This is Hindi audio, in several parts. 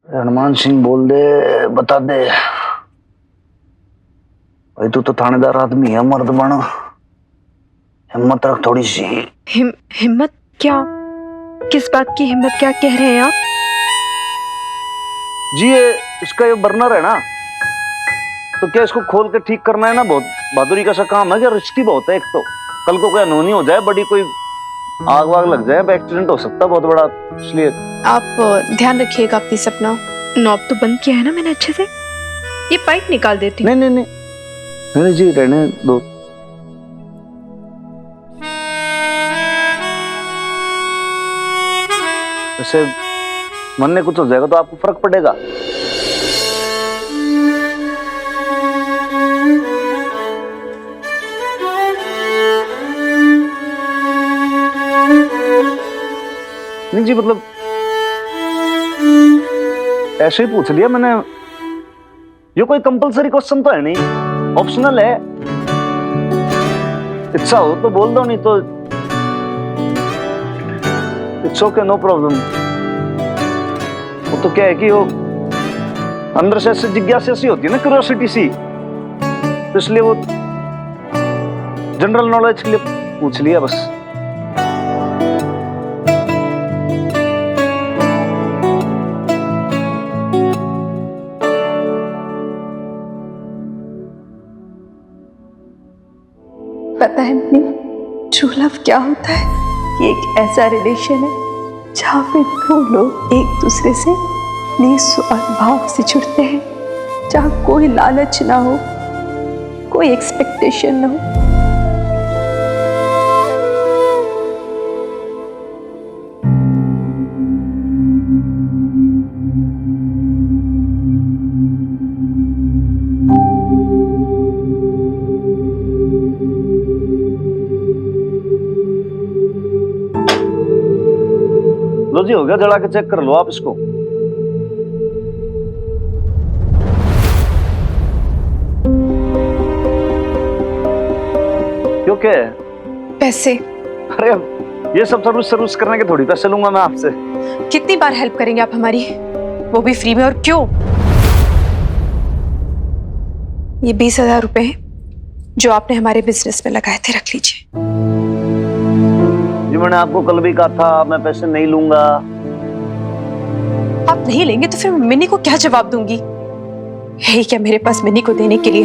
हनुमान सिंह बोल दे, बता दे भाई, तू तो थानेदार आदमी है, मर्द बना, हिम्मत रख थोड़ी सी। हिम्मत क्या? किस बात की हिम्मत? क्या कह रहे हैं आप? जी ये इसका ये बर्नर है ना, तो क्या इसको खोल के ठीक करना है ना, बहुत बहादुरी का सा काम है, क्या रिस्की बहुत है। एक तो कल को कोई अनहोनी हो जाए, बड़ी कोई आग वाग लग जाए, एक्सीडेंट हो सकता है बहुत बड़ा, इसलिए आप ध्यान रखिएगा प्लीज अपना। नॉब तो बंद किया है ना मैंने अच्छे से। ये पाइप निकाल देती हूँ। नहीं नहीं नहीं नहीं जी, रहने दो। वैसे मन में कुछ हो जाएगा तो आपको फर्क पड़ेगा। नहीं जी, मतलब ऐसे ही पूछ लिया मैंने, ये कोई कंपलसरी क्वेश्चन तो है नहीं, ऑप्शनल है। इच्छा हो तो बोल दो, नहीं तो इट्स ओके, नो प्रॉब्लम। वो तो क्या है कि वो अंदर से ऐसी जिज्ञासा सी होती है ना, क्यूरियोसिटी सी, तो इसलिए वो जनरल नॉलेज के लिए पूछ लिया बस। पता है मम्मी, ट्रू लव क्या होता है? ये एक ऐसा रिलेशन है जहाँ पे दो लोग एक दूसरे से निस्वार्थ भाव से जुड़ते हैं, जहाँ कोई लालच ना हो, कोई एक्सपेक्टेशन ना हो। लो जी, हो गया, जला के चेक कर लो आप इसको। क्यों, क्या है? पैसे? अरे ये सब सर्विस करने के थोड़ी पैसे लूंगा मैं आपसे। कितनी बार हेल्प करेंगे आप हमारी, वो भी फ्री में? और क्यों? ये 20,000 रुपए हैं जो आपने हमारे बिजनेस में लगाए थे, रख लीजिए। जी मैंने आपको कल भी कहा था मैं पैसे नहीं लूंगा। आप नहीं लेंगे तो फिर मिनी को क्या जवाब दूंगी? है क्या मेरे पास मिनी को देने के लिए?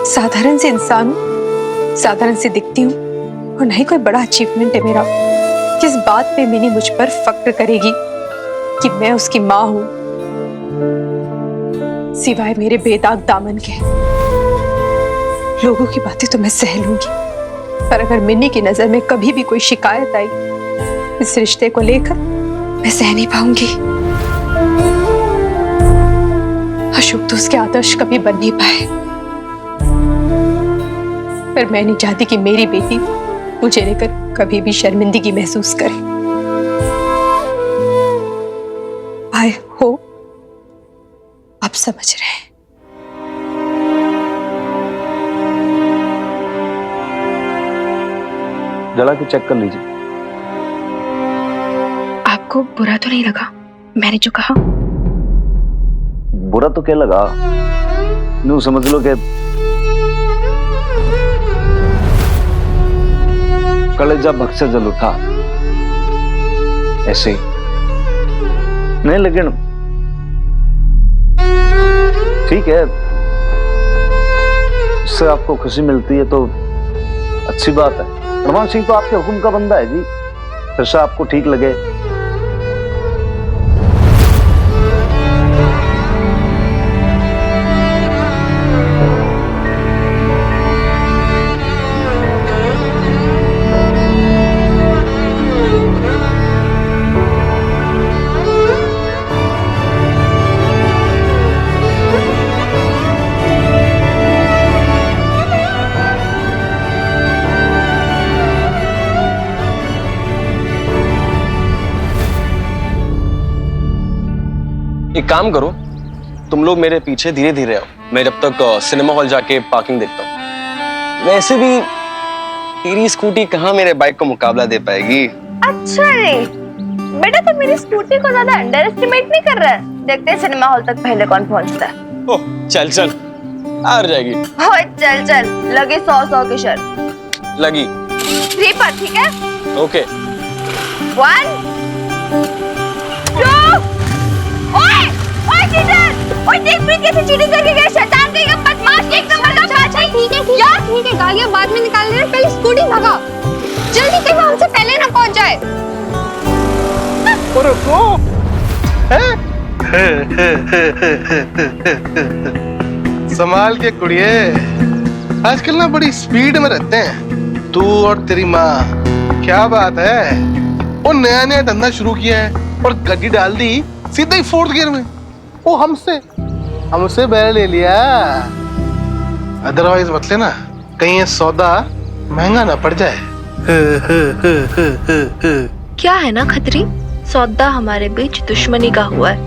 साधारण से इंसान हूं, साधारण से दिखती हूँ, और नहीं कोई बड़ा अचीवमेंट है मेरा। किस बात पे मिनी मुझ पर फक्र करेगी कि मैं उसकी माँ हूं, सिवाय मेरे बेदाग दामन के? लोगों की बातें तो मैं सह लूंगी, पर अगर मिन्नी की नजर में कभी भी कोई शिकायत आई इस रिश्ते को लेकर, मैं सह नहीं पाऊंगी। अशोक तो उसके आदर्श कभी बन नहीं पाए, पर मैं नहीं चाहती कि मेरी बेटी मुझे लेकर कभी भी शर्मिंदगी महसूस करे। आई होप आप समझ रहे हैं। जला के चेक कर लीजिए। आपको बुरा तो नहीं लगा मैंने जो कहा? बुरा तो क्या लगा, यूं समझ लो कि कलेजा भग से जल उठा, ऐसे ही। नहीं लेकिन ठीक है, इससे आपको खुशी मिलती है तो अच्छी बात है। हनुमान सिंह तो आपके हुक्म का बंदा है जी, फिर से आपको ठीक लगे। एक काम करो, तुम लोग मेरे पीछे धीरे धीरे आओ, मैं जब तक सिनेमा हॉल जाके पार्किंग देखता हूँ। वैसे भी तेरी स्कूटी कहाँ मेरे बाइक को मुकाबला दे पाएगी। अच्छा रे, बेटा तुम मेरी स्कूटी को ज्यादा अंडर एस्टिमेट नहीं कर रहा है। देखते हैं सिनेमा हॉल तक पहले कौन पहुंचता है। ओह चल चल, हार जाएगी। ओए चल चल, लगी 100 की शर्त। लगी 3 पर, ठीक है? ओके। 1 2 ओए ओए चीटर, ओए देख भी कैसे चीटिंग करके गए, शैतान कहीं का बदमाश, एक नंबर का बादशाह। ठीक है यार, ठीक है, गालियां बाद में निकाल लेना, पहले स्कूटी भगा जल्दी, कहीं वो हमसे पहले ना पहुंच जाए। और रुको, संभाल के कुड़िए, आजकल ना बड़ी स्पीड में रहते हैं तू और तेरी माँ। क्या बात है, वो नया नया धंधा शुरू किया है और गड्डी डाल दी सीधा ही 4th गियर में। वो हमसे बैल ले लिया, अदरवाइज मत लेना, कहीं ये सौदा महंगा ना पड़ जाए। क्या है ना खतरी, सौदा हमारे बीच दुश्मनी का हुआ है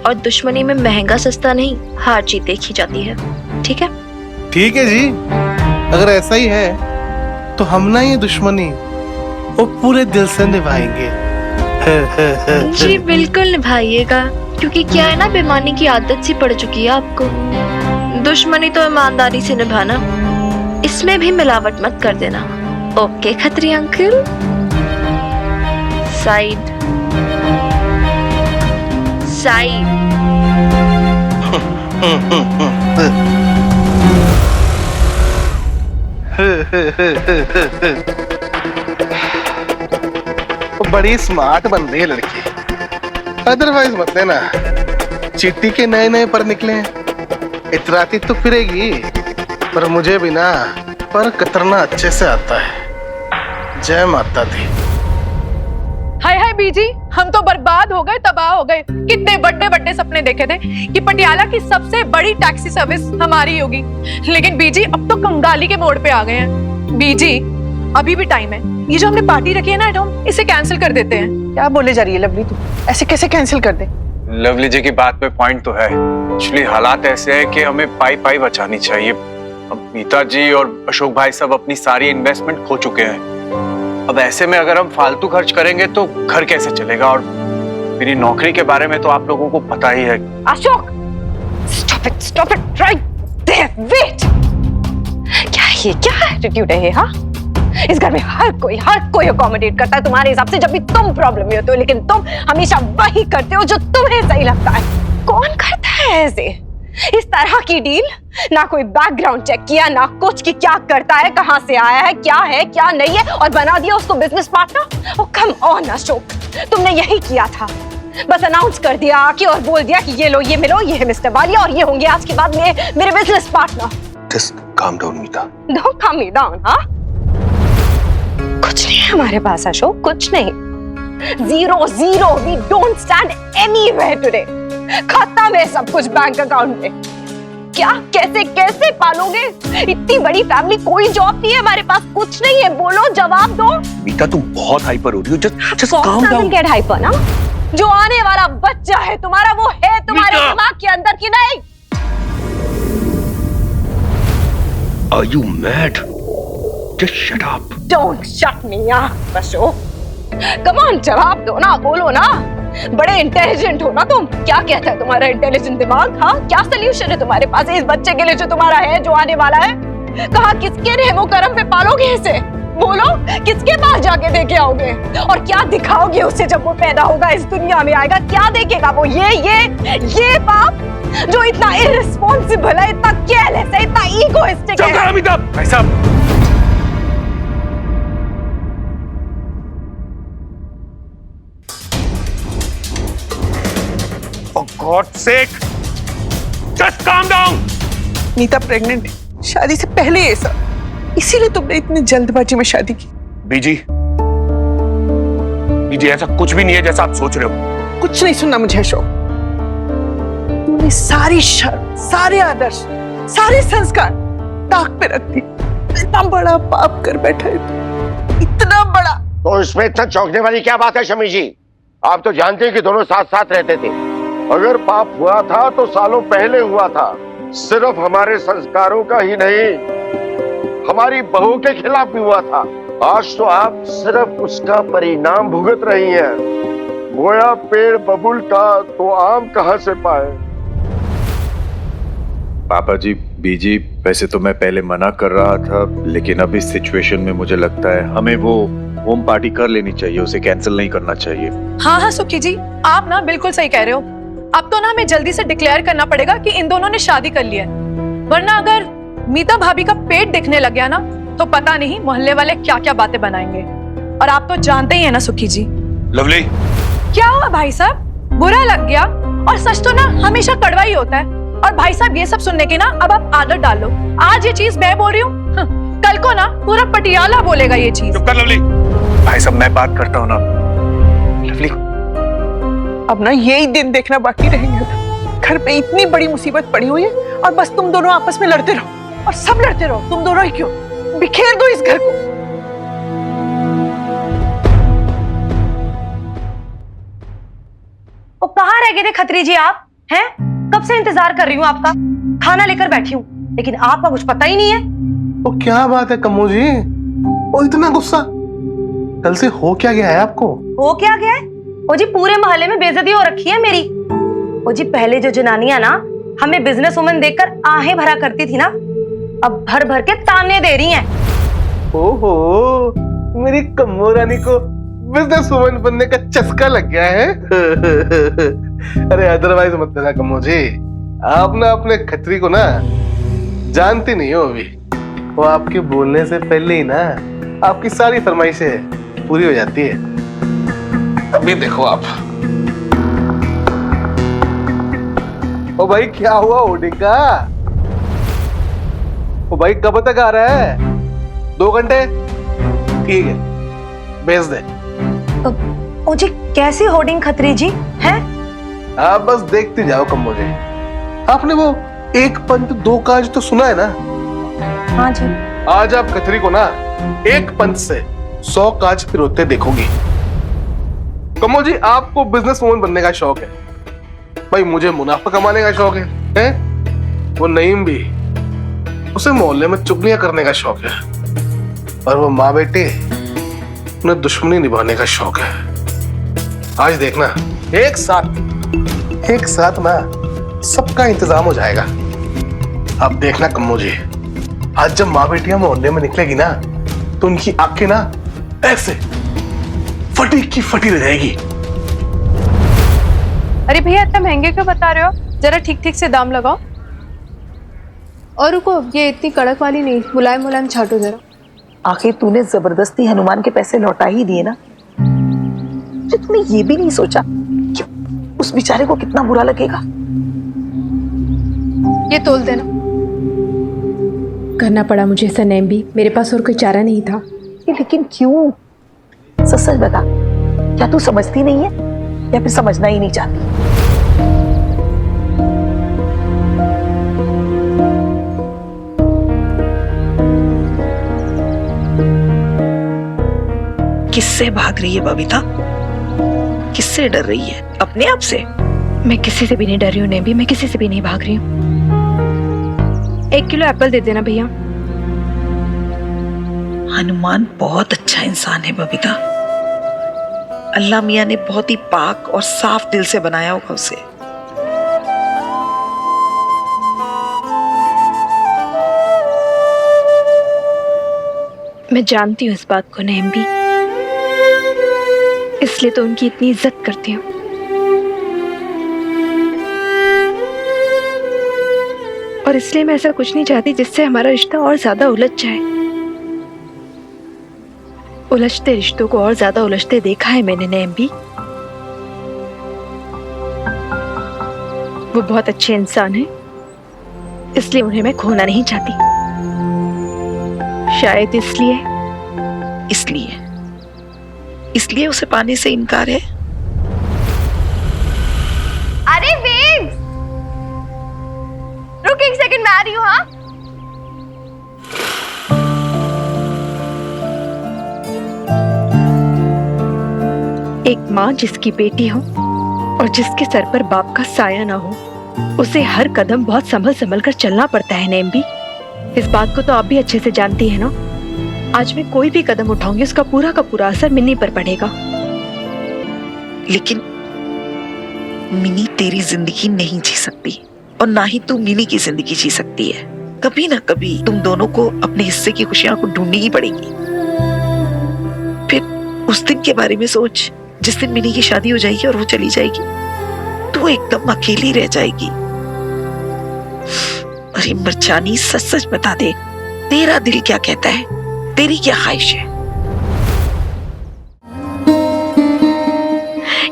और दुश्मनी में महंगा सस्ता नहीं, हार जीत देखी जाती है। ठीक है? ठीक है जी, अगर ऐसा ही है तो हम ना ये दुश्मनी वो पूरे दिल से निभाएंगे। जी बिल्कुल निभाइएगा, क्योंकि क्या है ना, बेईमानी की आदत सी पड़ चुकी है आपको। दुश्मनी तो ईमानदारी से निभाना, इसमें भी मिलावट मत कर देना। Okay Khatri uncle? Side side. बड़ी स्मार्ट बन रही है लड़की, अदरवाइज मत लेना, चिट्टी के नए नए पर निकले, इतराती तो फिरेगी, पर मुझे भी ना पर कतरना अच्छे से आता है। जय माता दी। हाय हाय बीजी, हम तो बर्बाद हो गए, तबाह हो गए। कितने बड़े बड़े सपने देखे थे कि पटियाला की सबसे बड़ी टैक्सी सर्विस हमारी होगी, लेकिन बीजी अब तो कंगाली के मोड़ पे आ गए हैं। बीजी अभी भी टाइम है, ये जो हमने पार्टी रखी है ना एट होम, इसे कैंसिल कर देते हैं। क्या बोले जा रही है लवली, तू ऐसे कैसे कैंसिल कर दे? लवली जी की बात में पॉइंट तो है, एक्चुअली हालात ऐसे हैं कि हमें पाई पाई बचानी चाहिए। अब मीता जी और अशोक भाई सब अपनी सारी इन्वेस्टमेंट खो चुके हैं। अब ऐसे में अगर हम फालतू खर्च करेंगे तो घर कैसे चलेगा, और मेरी नौकरी के बारे में तो आप लोगों को पता ही है। Ashok stop it right there, wait। क्या है, क्या एटीट्यूड है ये? हाँ, इस घर में हर कोई अकोमोडेट करता है तुम्हारे हिसाब से जब भी तुम प्रॉब्लम में होते हो, लेकिन तुम हमेशा वही करते हो जो तुम्हें सही लगता है। कौन करता है ऐसे इस तरह की डील? ना कोई बैकग्राउंड चेक किया, ना कुछ कि क्या करता है, कहां से आया है क्या नहीं है, और बना दिया उसको business partner. Oh come on Ashok, तुमने यही किया था, बस अनाउंस कर दिया आके और बोल दिया कि ये लो, ये मिलो, ये है मिस्टर वालिया और ये होंगे आज के बाद मेरे business partner. Just calm down, Meeta. Don't calm me down, हाँ? कुछ नहीं है हमारे पास अशोक, कुछ नहीं। Zero, we don't stand anywhere today। खत्म है सब कुछ बैंक अकाउंट में। क्या कैसे पालोगे इतनी बड़ी फैमिली? कोई जॉब नहीं है हमारे पास, कुछ नहीं है, बोलो, जवाब दो। मीता तुम बहुत हाइपर हो रही हो, just calm down। Get hyper ना? जो आने वाला बच्चा है तुम्हारा, वो है तुम्हारे दिमाग के अंदर की नहीं? Are you mad? Just shut up। Don't shut me up, Ashok. Come on, जवाब दो ना, बोलो ना। बड़े इंटेलिजेंट हो ना तुम। क्या कहता है तुम्हारा इंटेलिजेंट दिमाग? हाँ, क्या सोल्यूशन है तुम्हारे पास इस बच्चे के लिए जो तुम्हारा है, जो आने वाला है? कहाँ किसके रहमो करम पे पालोगे इसे? बोलो, किसके पास जाके देके आओगे और क्या दिखाओगे उसे जब वो पैदा होगा, इस दुनिया में आएगा? क्या देखेगा वो? ये बाप जो इतना इररिस्पॉन्सिबल है, इतना केयरलेस है, इतना ईगोइस्टिक है। मीता भाई साहब, For God's sake, just calm down। Neeta pregnant है, शादी से पहले ये सब, इसीलिए तुमने इतनी जल्दबाजी में शादी की। बीजी ऐसा कुछ भी नहीं है जैसा आप सोच रहे हो। कुछ नहीं सुनना मुझे अशोक। तूने सारी शर्म, सारे आदर्श, सारे संस्कार ताक पे रख दी। इतना बड़ा पाप कर बैठा है तू, इतना बड़ा। तो इसमें इतना चौंकने वाली क्या बात है शमी जी? आप तो जानते हैं कि दोनों साथ साथ रहते थे। अगर पाप हुआ था तो सालों पहले हुआ था। सिर्फ हमारे संस्कारों का ही नहीं, हमारी बहू के खिलाफ भी हुआ था। आज तो आप सिर्फ उसका परिणाम भुगत रही हैं। बोया पेड़ बबुल का तो आम कहां से पाए। पापा जी, बीजी, वैसे तो मैं पहले मना कर रहा था, लेकिन अब इस सिचुएशन में मुझे लगता है हमें वो होम पार्टी कर लेनी चाहिए, उसे कैंसिल नहीं करना चाहिए। हाँ हाँ सुखी जी, आप ना बिल्कुल सही कह रहे हो। अब तो ना हमें जल्दी से डिक्लेयर करना पड़ेगा कि इन दोनों ने शादी कर लिया है, वरना अगर मीता भाभी का पेट दिखने लग गया ना तो पता नहीं मोहल्ले वाले क्या क्या बातें बनाएंगे। और आप तो जानते ही है ना सुखी जी। लवली, क्या हुआ भाई साहब, बुरा लग गया? और सच तो ना हमेशा कड़वा ही होता है। और भाई साहब ये सब सुनने की ना अब आप आदत डालो। आज ये चीज मैं बोल रही हूँ, कल को ना पूरा पटियाला बोलेगा ये चीज। चुप कर लवली। भाई साहब मैं बात करता हूँ ना। लवली, अब ना यही दिन देखना बाकी रह गया था। घर पे इतनी बड़ी मुसीबत पड़ी हुई है और बस तुम दोनों आपस में लड़ते रहो, और सब लड़ते रहो। तुम दोनों ही क्यों, बिखेर दो इस घर को। वो कहाँ रह गए थे खत्री जी आप हैं? कब से इंतजार कर रही हूँ आपका, खाना लेकर बैठी हूँ, लेकिन आपका कुछ पता ही नहीं है। वो क्या बात है कम्मो जी, वो इतना गुस्सा कल से हो क्या गया है आपको? हो क्या गया है? ओ जी पूरे मोहल्ले में बेइज्जती हो रखी है मेरी। ओ जी पहले जो जनानियां ना हमें बिजनेस वुमन देखकर आहें भरा करती थी ना, अब भर भर के ताने दे रही हैं। ओहो, मेरी कम्मो रानी को बिजनेस वुमन बनने का चस्का लग गया है। अरे अदरवाइज मत लेना कम्मो जी, आप ना अपने खत्री को ना जानती नहीं हो अभी। वो आपके बोलने से पहले ही ना आपकी सारी फरमाइशें पूरी हो जाती है। अभी देखो आप। ओ भाई क्या हुआ होर्डिंग का? ओ भाई कब तक आ रहा है? 2 घंटे? ठीक है, भेज दे। ओ जी कैसी होर्डिंग खत्री जी हैं? आप बस देखते जाओ कम्मो जी। आपने वो 1 पंथ 2 काज तो सुना है ना? हाँ जी। आज आप खत्री को ना 1 पंथ से 100 काज पिरोते देखोगी। कम्मो जी आपको बिजनेस वुमन बनने का शौक है, भाई मुझे मुनाफा कमाने का शौक है? वो नईम भी, उसे मोहल्ले में चुगलियां करने का शौक है, और वो माँ बेटे उन्हें दुश्मनी निभाने का शौक है। आज देखना एक साथ ना सबका इंतजाम हो जाएगा। अब देखना कम्मो जी, आज जब माँ बेटियां मोहल्ले में निकलेगी ना तो उनकी आंखें ना ऐसे फटी की फटी रह जाएगी। अरे भैया इतना महंगे क्यों बता रहे हो, जरा ठीक ठीक से दाम लगाओ। और रुको, ये इतनी कड़क वाली नहीं, मुलायम मुलायम छाटो जरा। आखिर तूने जबरदस्ती हनुमान के पैसे लौटा ही दिए ना, तो तूने ये भी नहीं सोचा कि उस बेचारे को कितना बुरा लगेगा। ये तोल देना। करना पड़ा मुझे ऐसा नेम भी, मेरे पास और कोई चारा नहीं था। लेकिन क्यों? सच सच बता, क्या तू समझती नहीं है या फिर समझना ही नहीं चाहती? किससे भाग रही है बबीता? किससे डर रही है? अपने आप से? मैं किसी से भी नहीं डर रही हूँ नेबी, मैं किसी से भी नहीं भाग रही हूँ। 1 किलो एप्पल दे देना भैया। हनुमान बहुत अच्छा इंसान है बबीता। अल्लाह मियाँ ने बहुत ही पाक और साफ दिल से बनाया होगा उसे। मैं जानती हूँ इस बात को नेम भी, इसलिए तो उनकी इतनी इज्जत करती हूँ। और इसलिए मैं ऐसा कुछ नहीं चाहती जिससे हमारा रिश्ता और ज्यादा उलझ जाए। उलझते रिश्तों को और ज्यादा उलझते देखा है मैंने नेम भी। वो बहुत अच्छे इंसान हैं, इसलिए उन्हें मैं खोना नहीं चाहती। शायद इसलिए उसे पाने से इनकार है। अरे वेट, रुक 1 सेकंड, मैं आ रही हूँ। हाँ एक माँ जिसकी बेटी हो और जिसके सर पर बाप का साया ना हो, उसे हर कदम बहुत संभल संभल कर चलना पड़ता है नेम भी। इस बात को तो आप भी अच्छे से जानती है ना। आज मैं कोई भी कदम उठाऊंगी उसका पूरा का पूरा असर मिन्नी पर पड़ेगा। लेकिन मिनी तेरी जिंदगी नहीं जी सकती और ना ही तू मिनी की जिंदगी जी सकती है। कभी ना कभी तुम दोनों को अपने हिस्से की खुशियां को ढूंढनी ही पड़ेगी। फिर उस दिन के बारे में सोच जिस दिन मिनी की शादी हो जाएगी और वो चली जाएगी, तू एकदम अकेली रह जाएगी। अरे मर्चानी, सच सच बता दे, तेरा दिल क्या कहता है, तेरी क्या ख्वाहिश है?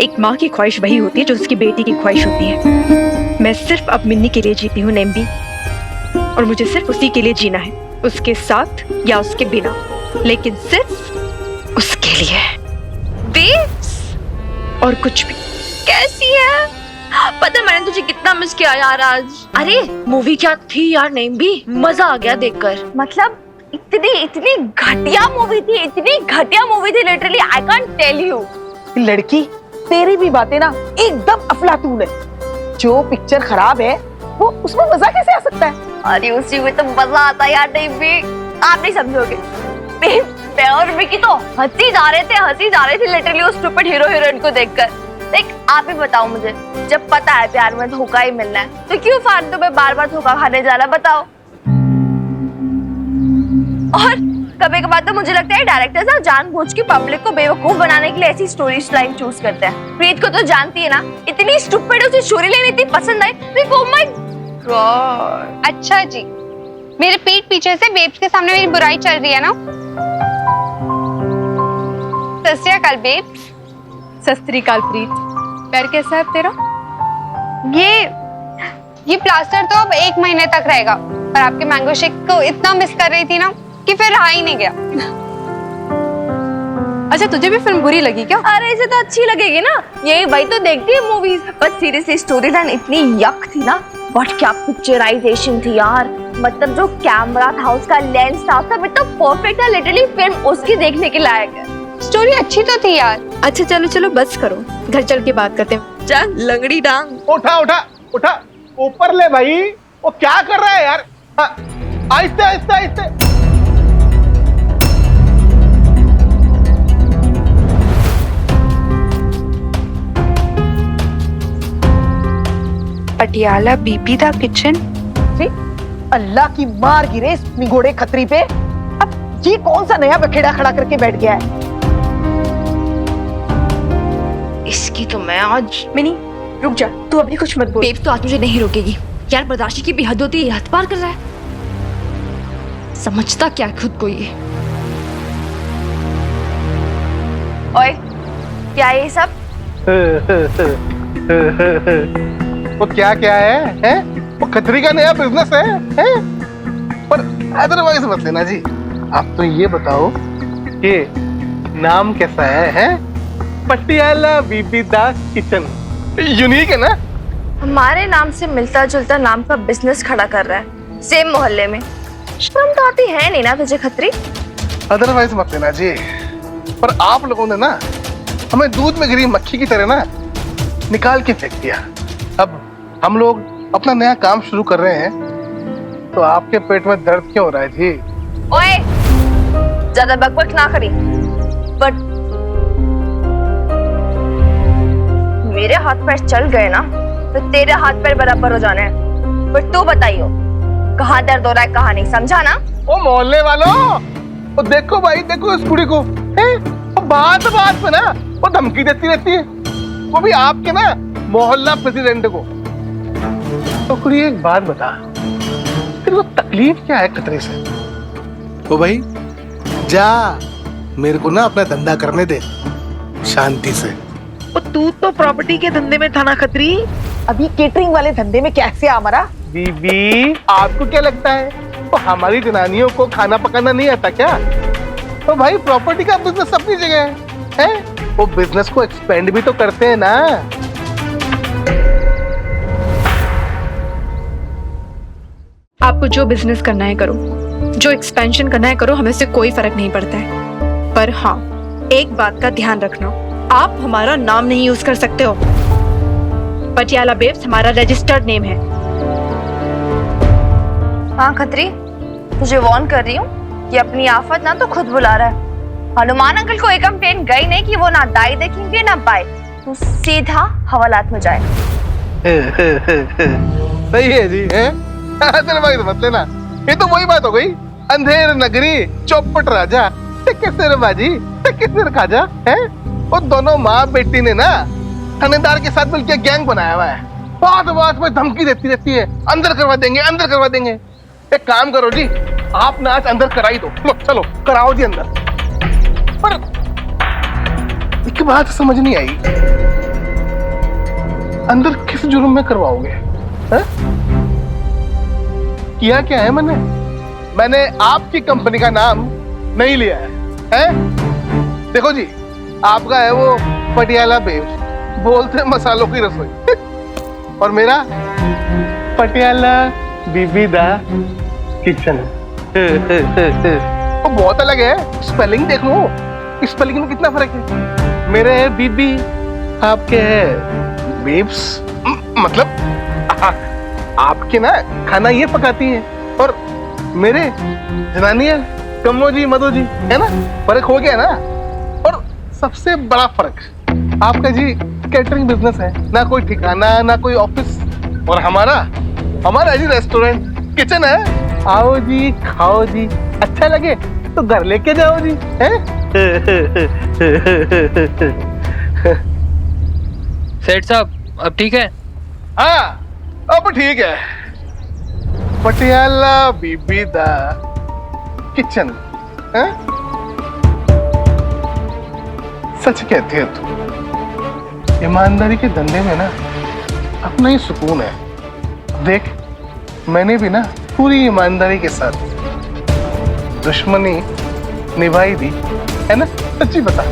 एक माँ की ख्वाहिश वही होती है जो उसकी बेटी की ख्वाहिश होती है। मैं सिर्फ अब मिन्नी के लिए जीती हूँ नेम्बी, और मुझे सिर्फ उसी के लिए जीना है, उसके साथ या उसके बिना, लेकिन सिर्फ उसके लिए। बेब्स, और कुछ भी। कैसी है? पता है मैंने तुझे कितना मिस किया यार आज। अरे मूवी क्या थी यार नेम्बी, मजा आ गया देखकर। मतलब इतनी घटिया मूवी थी, इतनी घटिया मूवी थी, literally I can't tell you. लड़की, तेरी भी बातें ना एकदम अफलातून है। जो पिक्चर खराब है वो उसमें मजा कैसे आ सकता है? अरे उसी में तो मजा आता है यार। नहीं भी आप नहीं समझोगे। मैं और विकी तो हंसी जा रहे थे लिटरली उस स्टूपिड हीरो हीरोइन को देखकर। देख आप ही बताओ मुझे, जब पता है प्यार में धोखा ही मिलना है तो क्यों फालतू में बार बार धोखा खाने जाना, बताओ। और कभी कभार तो मुझे लगता है डायरेक्टर्स ना जानबूझ के पब्लिक को बेवकूफ बनाने के लिए ऐसी स्टोरी लाइन चूज करते हैं। प्रीत को तो जानती है ना, इतनी स्टूपिड उसे स्टोरी लाइन इतनी पसंद आई। Oh my God. अच्छा जी, मेरे पीठ पीछे से बेब्स के सामने मेरी बुराई चल रही है ना? सत श्री अकाल बेब्स। सत श्री अकाल प्रीत, पैर कैसा है तेरा? ये प्लास्टर तो अब 1 महीने तक रहेगा, पर आपके मैंगो शेक को इतना मिस कर रही थी ना कि फिर रहा ही नहीं गया। अच्छा तुझे भी फिल्म बुरी लगी क्या? अरे इसे तो अच्छी लगेगी ना, यही वही तो देखती है movies. But seriously story line इतनी यक थी ना, बट क्या पिक्चराइजेशन थी यार। मतलब जो कैमरा था, उसका लेंस था, सब इतना परफेक्ट था, लिटरली फिल्म उसकी देखने के लायक है। स्टोरी अच्छी तो थी यार। अच्छा चलो चलो बस करो, घर चल के बात करते हैं। चल लंगड़ी डांग। उठा उठा उठा, ऊपर ले भाई। वो क्या कर रहा है यार? हाँ, आहिस्ते आहिस्ते आहिस्ते। पटियाला बीबी दा किचन। अल्लाह की मार गिरे इस निगोड़े खतरी पे। अब ये कौन सा नया बखेड़ा खड़ा करके बैठ गया है? इसकी तो मैं आज। मिनी रुक जा, तू अभी कुछ मत बोल। बेब्स तो आज मुझे नहीं रोकेगी यार, बर्दाश्त की भी हद होती है, हद पार कर रहा है। समझता क्या खुद को ये? ओए क्या ये सब? वो क्या क्या है? वो खतरी का नया बिजनेस है? पर अदरवाइज मत लेना जी। आप तो ये बताओ कि नाम कैसा है? पटियाला बीबी दा किचन, यूनिक है ना? हमारे नाम से मिलता जुलता नाम का बिजनेस खड़ा कर रहा है सेम मोहल्ले में। शर्म तो आती है नहीं ना तुझे खतरी? अदरवाइज मत लेना जी। पर आप लोगों ने ना हमें दूध में गिरी मक्खी की तरह ना निकाल के फेंक दिया। अब हम लोग अपना नया काम शुरू कर रहे हैं, तो आपके पेट में दर्द क्यों हो रहा है जी? ओए ज्यादा बकबक ना करी। बट मेरे हाथ पैर चल गए ना तो तेरे हाथ पैर बराबर हो जाने हैं। पर तू बताइयो कहाँ दर्द हो रहा है कहाँ नहीं, समझा ना? ओ मोहल्ले वालों, वो देखो भाई, देखो इस कुड़ी को। वो बात बात में ना वो धमकी देती रहती है, वो भी आपके ना मोहल्ला प्रेसिडेंट को। तो कुड़ी एक बात बता, तेरे को तकलीफ क्या है खतरे से? ओ भाई जा, मेरे को ना अपना धंधा करने दे शांति से। तू तो प्रॉपर्टी के धंधे में था ना खतरी, अभी केटरिंग वाले धंधे में कैसे आ मरा? बीबी आपको क्या लगता है तो हमारी जनानियों को खाना पकाना नहीं आता क्या? तो भाई प्रॉपर्टी का बिजनेस अपनी जगह है, वो बिजनेस को एक्सपेंड भी तो करते हैं ना। आपको जो बिजनेस करना है करो, जो एक्सपेंशन करना है करो, हमें से कोई फर्क नहीं पड़ता है। पर हाँ, एक बात का ध्यान रखना, आप हमारा नाम नहीं यूज कर सकते हो। पटियाला बेब्स हमारा रजिस्टर्ड नेम है। हाँ खतरी, तुझे वार्न कर रही हूँ कि अपनी आफत ना तो खुद बुला रहा है। हनुमान अंकल को एक कंप्लेंट गई नहीं कि वो ना दाई देखेंगे ना बाई, तू सीधा हवालात में जाए। सही है जी, है? तेरे भाई तो मत लेना, ये तो वही बात हो गई, अंधेर नगरी चौपट राजा, कैसे रे बाजी, कैसे रे खाजा, है? वो दोनों माँ बेटी ने ना थानेदार के साथ मिलकर गैंग बनाया हुआ है, बात बात में धमकी देती रहती है, अंदर करवा देंगे, अंदर करवा देंगे। एक काम करो जी, आप ना आज अंदर करा ही दो, लो चलो कराओ जी अंदर। पर एक बात समझ नहीं आई, अंदर किस जुर्म में करवाओगे? है? किया क्या है मैंने आपकी कंपनी का नाम नहीं लिया है? देखो जी, आपका है वो पटियाला बेब्स, बोलते मसालों की रसोई, और मेरा पटियाला बीबी दा किचन। वो बहुत अलग है, स्पेलिंग देख लो, स्पेलिंग में कितना फर्क है। मेरे है बीबी, आपके है बेब्स, मतलब आपके ना खाना ये पकाती है, और मेरे जनानियां कम्मो जी मधु जी, है ना, फर्क हो गया ना। और सबसे बड़ा फर्क, आपका जी कैटरिंग बिजनेस है, ना कोई ठिकाना ना कोई ऑफिस, और हमारा जी रेस्टोरेंट किचन है, आओ जी खाओ जी, अच्छा लगे तो घर लेके जाओ जी, हैं? सेठ साहब अब ठीक है? हाँ अब ठीक है। पटियाला बीबी दा किचन, हैं? सच कहती है तू, ईमानदारी के धंधे में ना अपना ही सुकून है। देख, मैंने भी ना पूरी ईमानदारी के साथ दुश्मनी निभाई दी है ना, सच्ची बता।